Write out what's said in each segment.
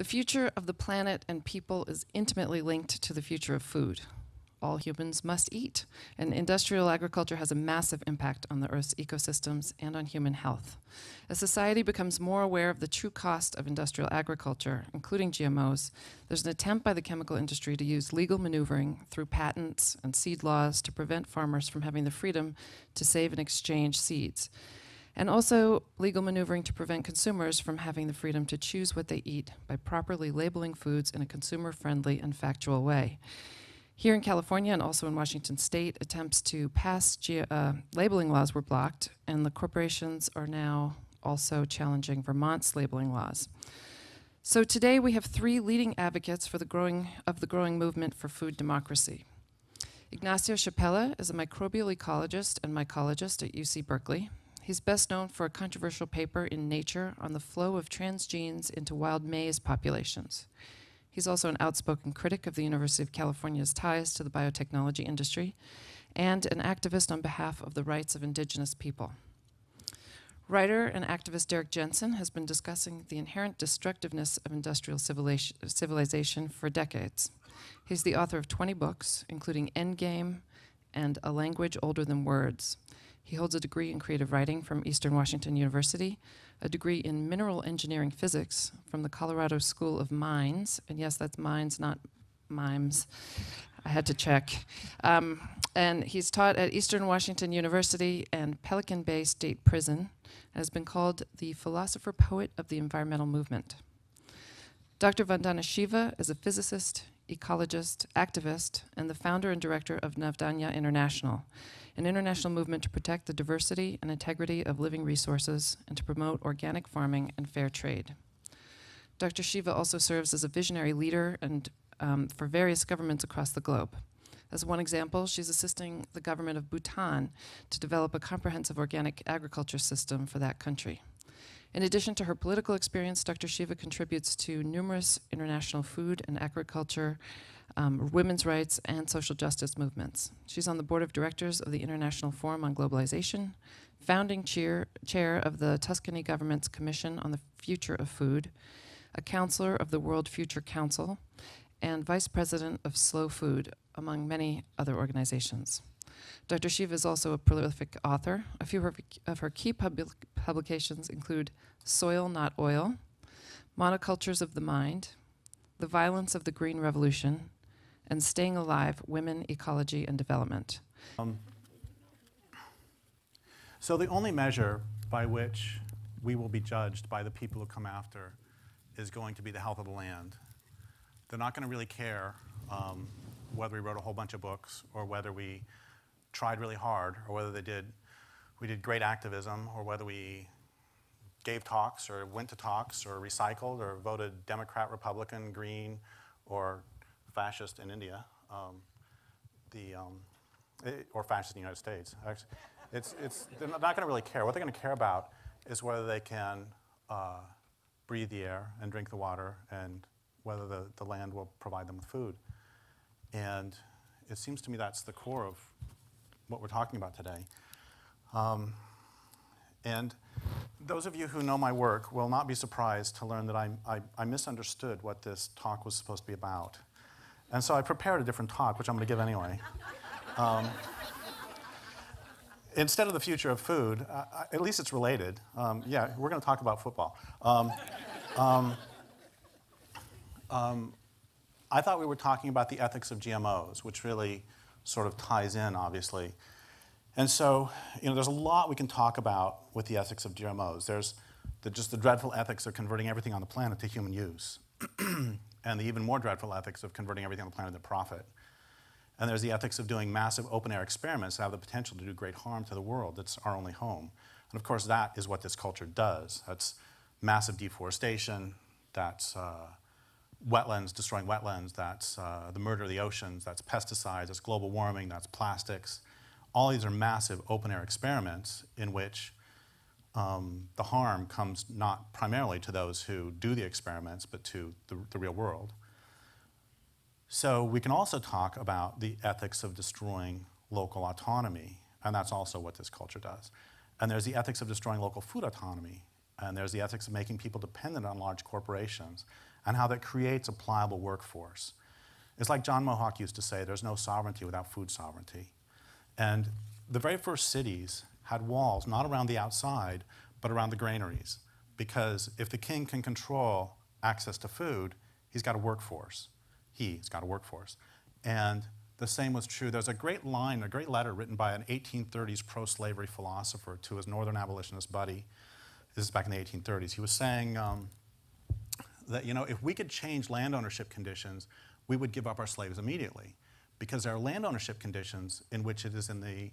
The future of the planet and people is intimately linked to the future of food. All humans must eat, and industrial agriculture has a massive impact on the Earth's ecosystems and on human health. As society becomes more aware of the true cost of industrial agriculture, including GMOs, there's an attempt by the chemical industry to use legal maneuvering through patents and seed laws to prevent farmers from having the freedom to save and exchange seeds, and also legal maneuvering to prevent consumers from having the freedom to choose what they eat by properly labeling foods in a consumer-friendly and factual way. Here in California and also in Washington State, attempts to pass labeling laws were blocked, and the corporations are now also challenging Vermont's labeling laws. So today we have three leading advocates for the growing movement for food democracy. Ignacio Chapela is a microbial ecologist and mycologist at UC Berkeley. He's best known for a controversial paper in Nature on the flow of transgenes into wild maize populations. He's also an outspoken critic of the University of California's ties to the biotechnology industry and an activist on behalf of the rights of indigenous people. Writer and activist Derrick Jensen has been discussing the inherent destructiveness of industrial civilization for decades. He's the author of 20 books, including Endgame and A Language Older Than Words. He holds a degree in creative writing from Eastern Washington University, a degree in mineral engineering physics from the Colorado School of Mines, and yes, that's mines, not mimes. I had to check. And he's taught at Eastern Washington University and Pelican Bay State Prison, and has been called the philosopher poet of the environmental movement. Dr. Vandana Shiva is a physicist, ecologist, activist, and the founder and director of Navdanya International, an international movement to protect the diversity and integrity of living resources and to promote organic farming and fair trade. Dr. Shiva also serves as a visionary leader and for various governments across the globe. As one example, she's assisting the government of Bhutan to develop a comprehensive organic agriculture system for that country. In addition to her political experience, Dr. Shiva contributes to numerous international food and agriculture, women's rights, and social justice movements. She's on the board of directors of the International Forum on Globalization, founding chair of the Tuscany government's Commission on the Future of Food, a counselor of the World Future Council, and vice president of Slow Food, among many other organizations. Dr. Shiva is also a prolific author. A few of her key publications include Soil Not Oil, Monocultures of the Mind, The Violence of the Green Revolution, and Staying Alive, Women, Ecology, and Development. So the only measure by which we will be judged by the people who come after is going to be the health of the land. They're not going to really care whether we wrote a whole bunch of books or whether we tried really hard or whether we did great activism or whether we gave talks or went to talks or recycled or voted Democrat, Republican, Green, or fascist in India, or fascist in the United States. They're not going to really care. What they're going to care about is whether they can breathe the air and drink the water and whether the land will provide them with food. And it seems to me that's the core of what we're talking about today. And those of you who know my work will not be surprised to learn that I misunderstood what this talk was supposed to be about. And so I prepared a different talk, which I'm going to give anyway. Instead of the future of food, at least it's related. Yeah, we're going to talk about football. I thought we were talking about the ethics of GMOs, which really sort of ties in, obviously. And so, there's a lot we can talk about with the ethics of GMOs. There's just the dreadful ethics of converting everything on the planet to human use, and the even more dreadful ethics of converting everything on the planet to profit. And there's the ethics of doing massive open-air experiments that have the potential to do great harm to the world. That's our only home. And of course, that is what this culture does. That's massive deforestation, that's wetlands, destroying wetlands, that's the murder of the oceans, that's pesticides, that's global warming, that's plastics. All these are massive open-air experiments in which the harm comes not primarily to those who do the experiments, but to the real world. So we can also talk about the ethics of destroying local autonomy, and that's also what this culture does. And there's the ethics of destroying local food autonomy, and there's the ethics of making people dependent on large corporations. and how that creates a pliable workforce. It's like John Mohawk used to say, there's no sovereignty without food sovereignty. And the very first cities had walls, not around the outside, but around the granaries. Because if the king can control access to food, he's got a workforce. He's got a workforce. And the same was true. There's a great line, a great letter written by an 1830s pro-slavery philosopher to his northern abolitionist buddy. This is back in the 1830s. He was saying that, you know, if we could change land ownership conditions, we would give up our slaves immediately. Because there are land ownership conditions in which it is in the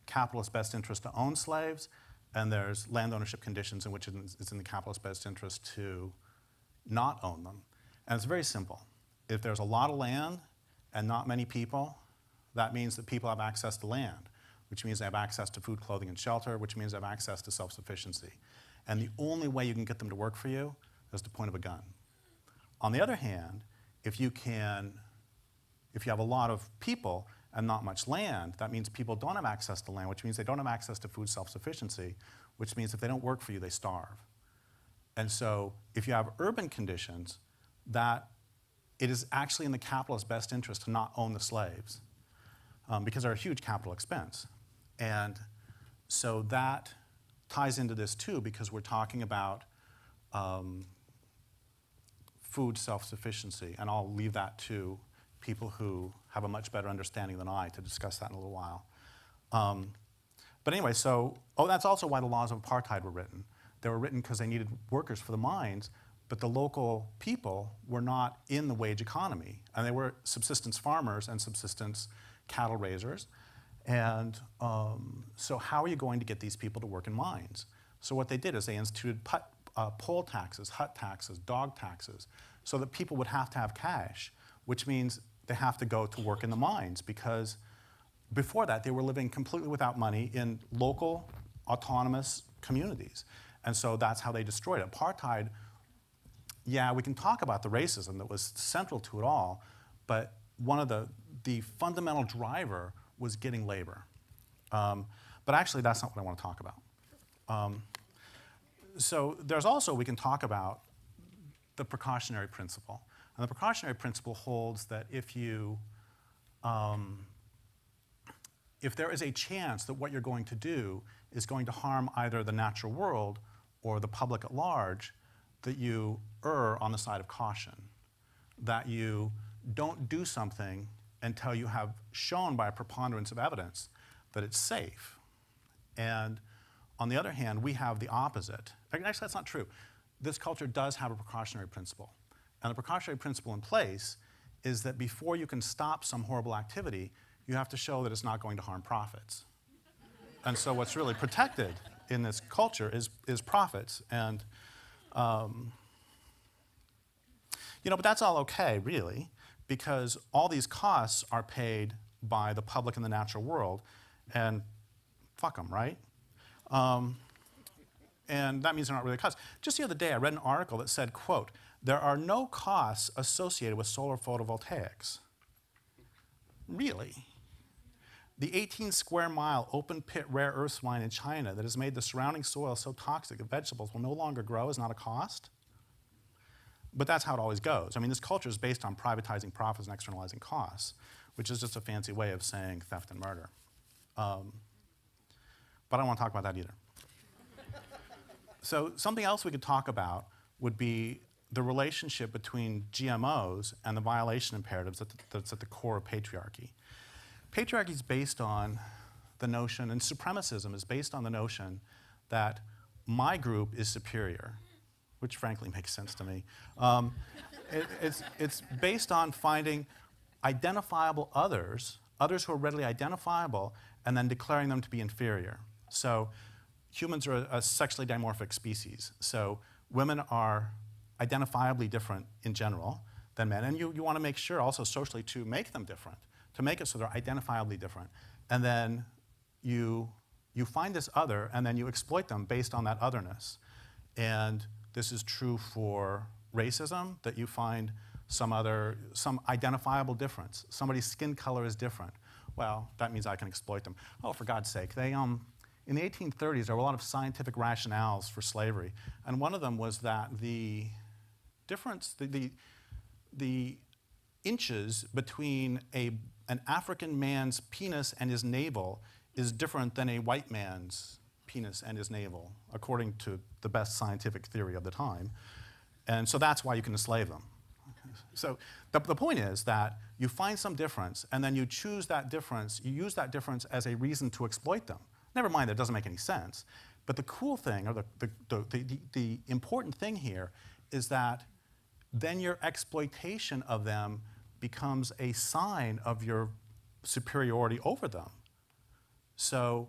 capitalist's best interest to own slaves, and there's land ownership conditions in which it's in the capitalist's best interest to not own them. And it's very simple. If there's a lot of land and not many people, that means that people have access to land, which means they have access to food, clothing, and shelter, which means they have access to self-sufficiency. And the only way you can get them to work for you is the point of a gun. On the other hand, if you have a lot of people and not much land, that means people don't have access to land, which means they don't have access to food self-sufficiency, which means if they don't work for you, they starve. And so if you have urban conditions, that it is actually in the capitalist's best interest to not own the slaves because they're a huge capital expense. And so that ties into this too, because we're talking about food self-sufficiency, and I'll leave that to people who have a much better understanding than I to discuss that in a little while. But anyway, that's also why the laws of apartheid were written. They were written because they needed workers for the mines, but the local people were not in the wage economy, and they were subsistence farmers and subsistence cattle raisers. And so how are you going to get these people to work in mines? So what they did is they instituted poll taxes, hut taxes, dog taxes, so that people would have to have cash, which means they have to go to work in the mines, because before that they were living completely without money in local autonomous communities. And so that's how they destroyed it. Apartheid, yeah, we can talk about the racism that was central to it all, but one of the fundamental driver was getting labor. But actually, that's not what I want to talk about. So there's also, we can talk about the precautionary principle. And the precautionary principle holds that if there is a chance that what you're going to do is going to harm either the natural world or the public at large, that you err on the side of caution, that you don't do something until you have shown by a preponderance of evidence that it's safe. And on the other hand, we have the opposite. Actually, that's not true. This culture does have a precautionary principle. And the precautionary principle in place is that before you can stop some horrible activity, you have to show that it's not going to harm profits. And so what's really protected in this culture is profits. And but that's all okay, really, because all these costs are paid by the public and the natural world, and fuck them, right? And that means they're not really costs. Just the other day, I read an article that said, quote, "There are no costs associated with solar photovoltaics." Really? The 18 square mile open pit rare earth mine in China that has made the surrounding soil so toxic that vegetables will no longer grow is not a cost? But that's how it always goes. I mean, this culture is based on privatizing profits and externalizing costs, which is just a fancy way of saying theft and murder. But I don't want to talk about that either. So something else we could talk about would be the relationship between GMOs and the violation imperatives that's at the core of patriarchy. Patriarchy is based on the notion, and supremacism is based on the notion that my group is superior, which frankly makes sense to me. It's based on finding identifiable others who are readily identifiable, and then declaring them to be inferior. So humans are a sexually dimorphic species. So women are identifiably different in general than men, and you want to make sure also socially to make them different, to make it so they're identifiably different. And then you find this other, and then you exploit them based on that otherness. And this is true for racism, that you find some identifiable difference. Somebody's skin color is different. Well, that means I can exploit them. Oh, for God's sake, in the 1830s, there were a lot of scientific rationales for slavery, and one of them was that the difference, the inches between an African man's penis and his navel is different than a white man's penis and his navel, according to the best scientific theory of the time. And so that's why you can enslave them. So the point is that you find some difference, and then you choose that difference, you use that difference as a reason to exploit them. Never mind that it doesn't make any sense. But the cool thing, or the important thing here, is that then your exploitation of them becomes a sign of your superiority over them. So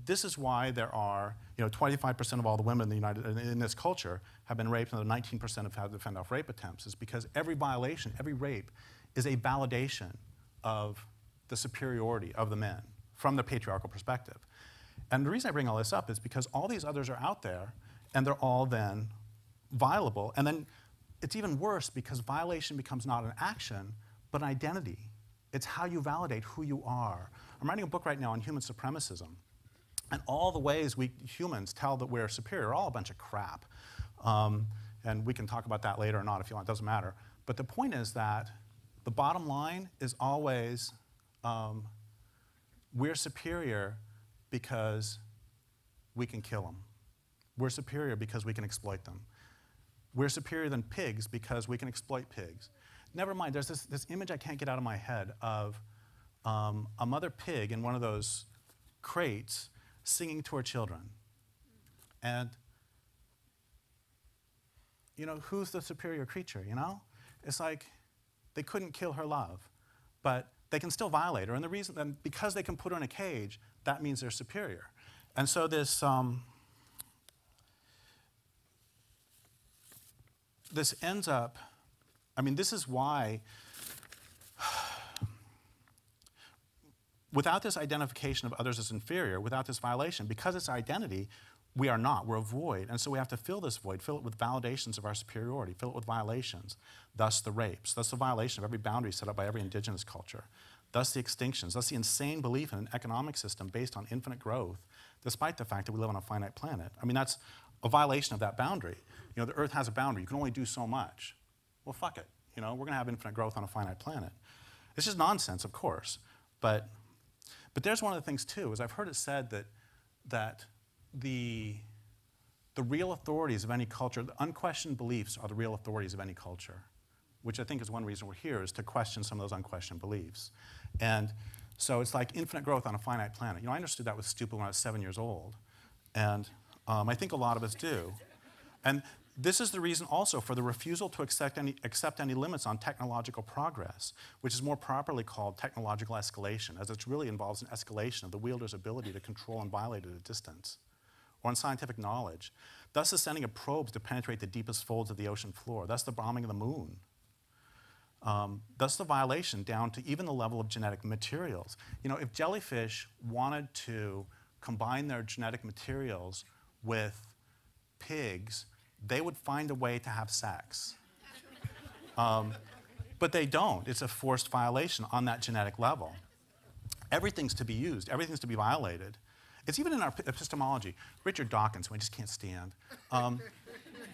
this is why there are, 25% of all the women in this culture have been raped, and 19% have had to fend off rape attempts, is because every violation, every rape, is a validation of the superiority of the men from the patriarchal perspective. And the reason I bring all this up is because all these others are out there, and they're all then violable. And then it's even worse because violation becomes not an action, but an identity. It's how you validate who you are. I'm writing a book right now on human supremacism. And all the ways we humans tell that we're superior are all a bunch of crap. And we can talk about that later or not if you want, it doesn't matter. But the point is that the bottom line is always we're superior because we can kill them. We're superior because we can exploit them. We're superior than pigs because we can exploit pigs. Never mind, there's this image I can't get out of my head of a mother pig in one of those crates singing to her children. And, who's the superior creature, It's like they couldn't kill her love, but they can still violate her. And the reason, then, because they can put her in a cage, that means they're superior. And so this ends up, this is why, without this identification of others as inferior, without this violation, because it's identity, we are not, we're a void. And so we have to fill this void, fill it with validations of our superiority, fill it with violations, thus the rapes, thus the violation of every boundary set up by every indigenous culture, thus the extinctions, thus the insane belief in an economic system based on infinite growth, despite the fact that we live on a finite planet. That's a violation of that boundary. The Earth has a boundary. You can only do so much. Well, fuck it. We're going to have infinite growth on a finite planet. It's just nonsense, of course. But there's one of the things, too, is I've heard it said that the real authorities of any culture, the unquestioned beliefs are the real authorities of any culture, which I think is one reason we're here, is to question some of those unquestioned beliefs. And so it's like infinite growth on a finite planet. I understood that was stupid when I was 7 years old. And I think a lot of us do. And this is the reason also for the refusal to accept any limits on technological progress, which is more properly called technological escalation, as it really involves an escalation of the wielder's ability to control and violate at a distance, or on scientific knowledge, thus the sending of probes to penetrate the deepest folds of the ocean floor, thus the bombing of the moon, thus the violation down to even the level of genetic materials. If jellyfish wanted to combine their genetic materials with pigs, they would find a way to have sex. But they don't. It's a forced violation on that genetic level. Everything's to be used. Everything's to be violated. It's even in our epistemology. Richard Dawkins, who I just can't stand.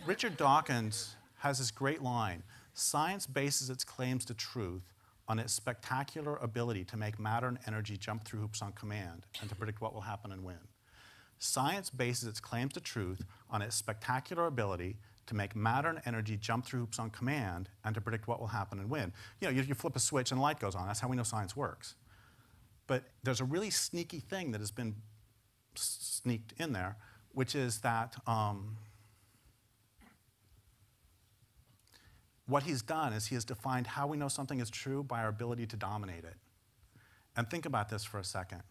Richard Dawkins has this great line: science bases its claims to truth on its spectacular ability to make matter and energy jump through hoops on command and to predict what will happen and when. Science bases its claims to truth on its spectacular ability to make matter and energy jump through hoops on command and to predict what will happen and when. You flip a switch and the light goes on. That's how we know science works. But there's a really sneaky thing that has been sneaked in there, which is that what he's done is he has defined how we know something is true by our ability to dominate it. And think about this for a second.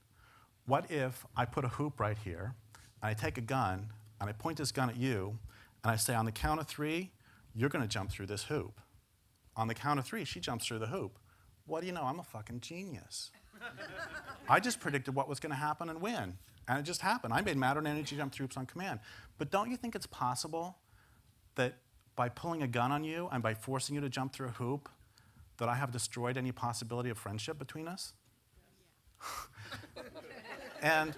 What if I put a hoop right here, and I take a gun, and I point this gun at you, and I say, on the count of 3, you're going to jump through this hoop. On the count of 3, she jumps through the hoop. What do you know? I'm a fucking genius. I just predicted what was going to happen and when, and it just happened. I made matter and energy jump through hoops on command. But don't you think it's possible that by pulling a gun on you and by forcing you to jump through a hoop, that I have destroyed any possibility of friendship between us? And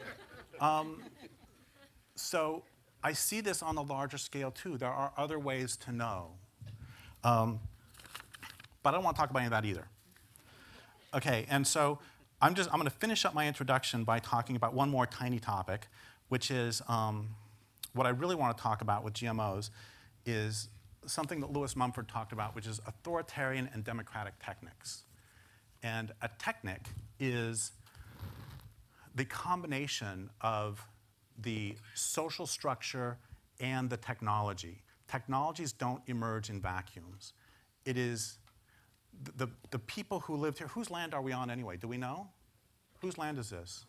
so I see this on the larger scale too. There are other ways to know. But I don't want to talk about any of that either. Okay, and so I'm going to finish up my introduction by talking about one more tiny topic, which is what I really want to talk about with GMOs is something that Lewis Mumford talked about, which is authoritarian and democratic techniques. And a technic is the combination of the social structure and the technology. Technologies don't emerge in vacuums. It is the people who lived here. Whose land are we on anyway? Do we know? Whose land is this?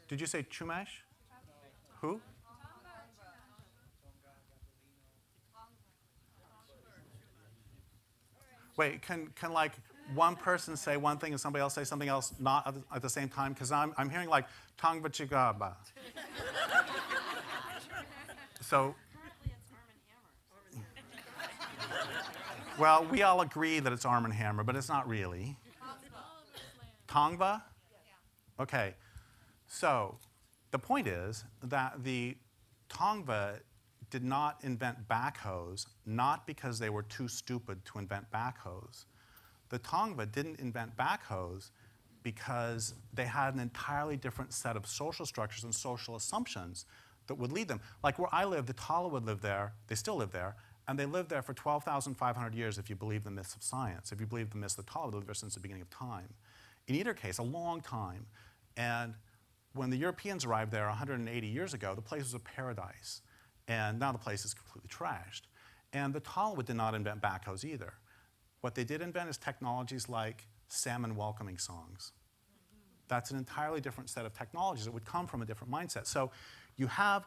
Did you say Chumash? Who? Wait, can like one person say one thing and somebody else say something else not at the same time? Because I'm hearing like Tongva Chigaba. So, well, we all agree that it's Arm & Hammer, but it's not really. Tongva? Okay. So the point is that the Tongva did not invent backhoes, not because they were too stupid to invent backhoes. The Tongva didn't invent backhoes because they had an entirely different set of social structures and social assumptions that would lead them. Like where I live, the Tala would live there, they still live there, and they lived there for 12,500 years if you believe the myths of science. If you believe the myths of the Tala, they lived there since the beginning of time. In either case, a long time. And when the Europeans arrived there 180 years ago, the place was a paradise. And now the place is completely trashed. And the Tala did not invent backhoes either. What they did invent is technologies like salmon welcoming songs. That's an entirely different set of technologies that would come from a different mindset. So you have,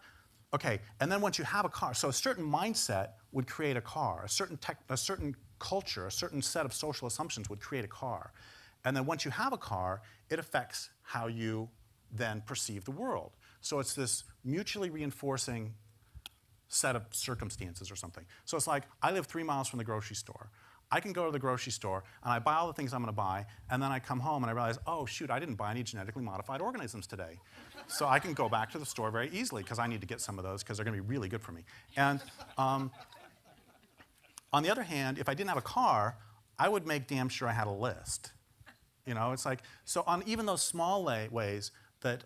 okay, and then once you have a car, so a certain mindset would create a car, a certain culture, a certain set of social assumptions would create a car. And then once you have a car, it affects how you then perceive the world. So it's this mutually reinforcing set of circumstances or something. So it's like, I live 3 miles from the grocery store. I can go to the grocery store and I buy all the things I'm going to buy, and then I come home and I realize, oh shoot, I didn't buy any genetically modified organisms today. So I can go back to the store very easily because I need to get some of those because they're going to be really good for me. And on the other hand, if I didn't have a car, I would make damn sure I had a list. You know, it's like, so on even those small ways that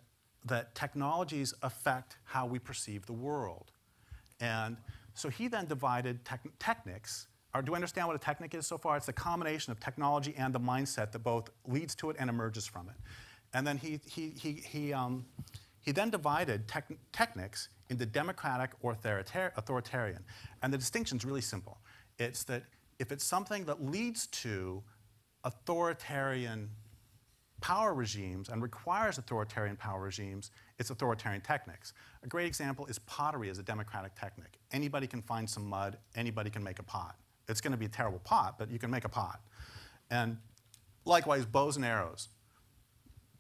technologies affect how we perceive the world. And so he then divided techniques. Or do you understand what a technic is so far? It's the combination of technology and the mindset that both leads to it and emerges from it. And then he then divided techniques into democratic or authoritarian. And the distinction is really simple. It's that if it's something that leads to authoritarian power regimes and requires authoritarian power regimes, it's authoritarian techniques. A great example is pottery as a democratic technique. Anybody can find some mud, anybody can make a pot. It's going to be a terrible pot, but you can make a pot. And likewise, bows and arrows,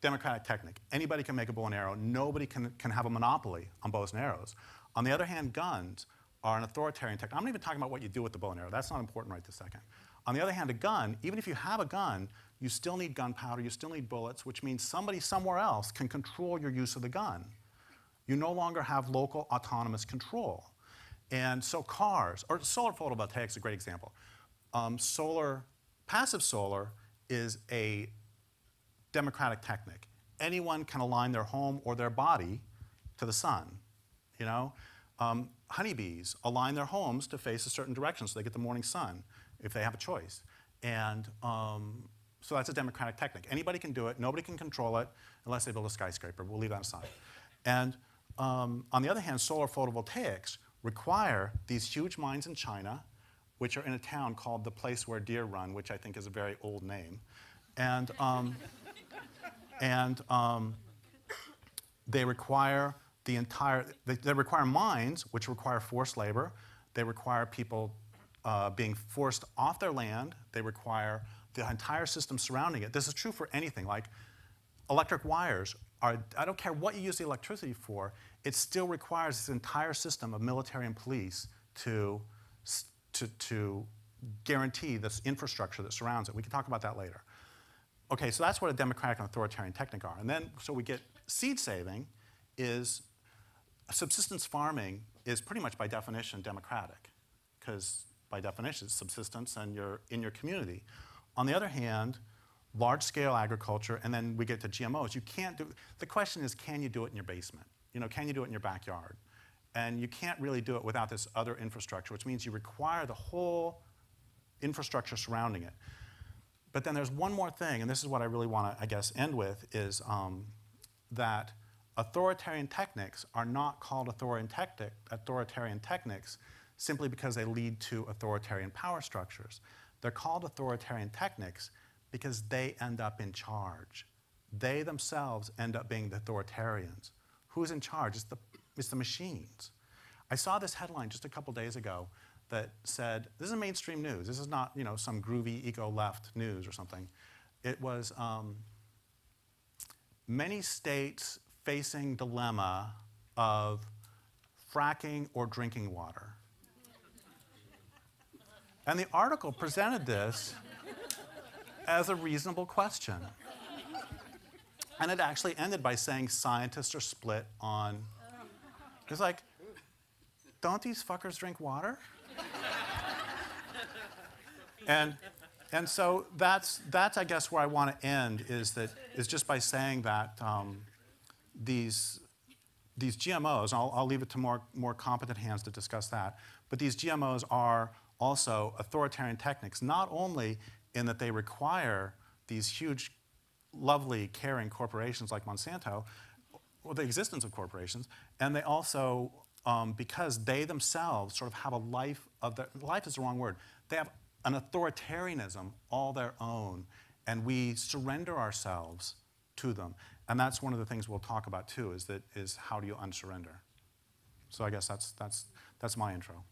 democratic technique. Anybody can make a bow and arrow. Nobody can have a monopoly on bows and arrows. On the other hand, guns are an authoritarian technique. I'm not even talking about what you do with the bow and arrow. That's not important right this second. On the other hand, a gun, even if you have a gun, you still need gunpowder, you still need bullets, which means somebody somewhere else can control your use of the gun. You no longer have local autonomous control. And so cars, or solar photovoltaics is a great example. Passive solar is a democratic technique. Anyone can align their home or their body to the sun. You know? Honeybees align their homes to face a certain direction so they get the morning sun if they have a choice. And so that's a democratic technique. Anybody can do it. Nobody can control it unless they build a skyscraper. We'll leave that aside. And on the other hand, solar photovoltaics require these huge mines in China, which are in a town called the place where deer run, which I think is a very old name. And, they require the entire, they require mines, which require forced labor. They require people being forced off their land. They require the entire system surrounding it. This is true for anything, like electric wires. I don't care what you use the electricity for, it still requires this entire system of military and police to guarantee this infrastructure that surrounds it. We can talk about that later. Okay, so that's what a democratic and authoritarian technique are. And then, so we get seed saving is, subsistence farming is pretty much by definition democratic. because by definition, it's subsistence and you're in your community. On the other hand, large-scale agriculture, and then we get to GMOs. You can't do, the question is, can you do it in your basement? You know, can you do it in your backyard? And you can't really do it without this other infrastructure, which means you require the whole infrastructure surrounding it. But then there's one more thing, and this is what I really want to, I guess, end with, is that authoritarian techniques are not called authoritarian techniques simply because they lead to authoritarian power structures. They're called authoritarian techniques because they end up in charge. They themselves end up being the authoritarians. Who's in charge? It's the machines. I saw this headline just a couple days ago that said, this is mainstream news. This is not, you know, some groovy eco-left news or something. It was many states facing dilemma of fracking or drinking water. And the article presented this as a reasonable question. And it actually ended by saying scientists are split on, it's like, don't these fuckers drink water? And so that's I guess where I want to end, is just by saying that these GMOs, and I'll leave it to more competent hands to discuss that, but these GMOs are also authoritarian techniques, not only in that they require these huge, lovely, caring corporations like Monsanto, or the existence of corporations, and they also, because they themselves sort of have a life of their, life is the wrong word, they have an authoritarianism all their own, and we surrender ourselves to them. And that's one of the things we'll talk about too, is how do you unsurrender? So I guess that's my intro.